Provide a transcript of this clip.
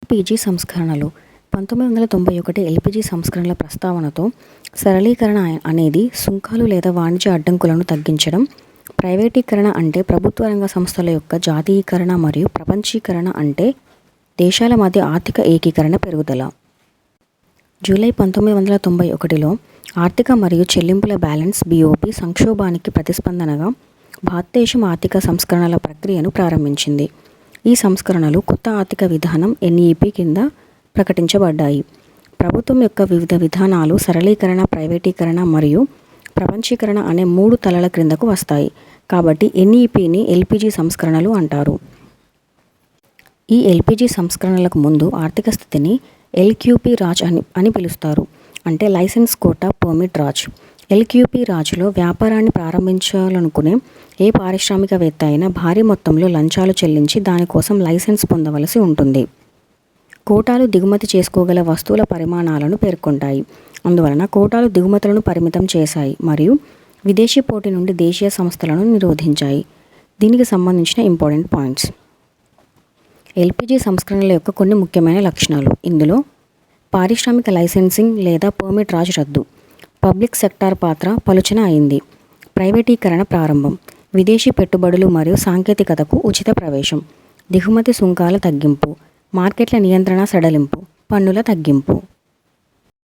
LPG సంస్కరణలు 1991 LPG సంస్కరణల ప్రస్తావనతో సరళీకరణ అనేది సుంకాలు లేదా వాణిజ్య అడ్డంకులను తగ్గించడం. ప్రైవేటీకరణ అంటే ప్రభుత్వ రంగ సంస్థల యొక్క జాతీయీకరణ మరియు ప్రపంచీకరణ అంటే దేశాల మధ్య ఆర్థిక ఏకీకరణ పెరుగుదల. జూలై 1991లో ఆర్థిక మరియు చెల్లింపుల బ్యాలెన్స్ (బీఓపీ) సంక్షోభానికి ప్రతిస్పందనగా భారతదేశం ఆర్థిక సంస్కరణల ప్రక్రియను ప్రారంభించింది. ఈ సంస్కరణలు కొత్త ఆర్థిక విధానం (ఎన్ఈపీ) కింద ప్రకటించబడ్డాయి. ప్రభుత్వం యొక్క వివిధ విధానాలు సరళీకరణ, ప్రైవేటీకరణ మరియు ప్రపంచీకరణ అనే 3 తలల క్రిందకు వస్తాయి. కాబట్టి ఎన్ఈపీని ఎల్‌పీజీ సంస్కరణలు అంటారు. ఈ ఎల్‌పీజీ సంస్కరణలకు ముందు ఆర్థిక స్థితిని ఎల్‌క్యూపీ రాజ్ అని పిలుస్తారు. అంటే లైసెన్స్, కోటా, పర్మిట్ రాజ్. ఎల్‌క్యూపీ రాజ్లో వ్యాపారాన్ని ప్రారంభించాలనుకునే ఏ పారిశ్రామికవేత్త అయినా భారీ మొత్తంలో లంచాలు చెల్లించి దాని కోసం లైసెన్స్ పొందవలసి ఉంటుంది. కోటాలు దిగుమతి చేసుకోగల వస్తువుల పరిమాణాలను పేర్కొంటాయి. అందువలన కోటాలు దిగుమతులను పరిమితం చేశాయి మరియు విదేశీ పోటీ నుండి దేశీయ సంస్థలను నిరోధించాయి. దీనికి సంబంధించిన ఇంపార్టెంట్ పాయింట్స్. ఎల్‌పీజీ సంస్కరణల యొక్క కొన్ని ముఖ్యమైన లక్షణాలు. ఇందులో పారిశ్రామిక లైసెన్సింగ్ లేదా పర్మిట్ రాజ్ రద్దు. పబ్లిక్ సెక్టార్ పాత్ర పలుచన అయింది. ప్రైవేటీకరణ ప్రారంభం. విదేశీ పెట్టుబడులు మరియు సాంకేతికతకు ఉచిత ప్రవేశం. దిగుమతి సుంకాల తగ్గింపు. మార్కెట్ల నియంత్రణ సడలింపు. పన్నుల తగ్గింపు.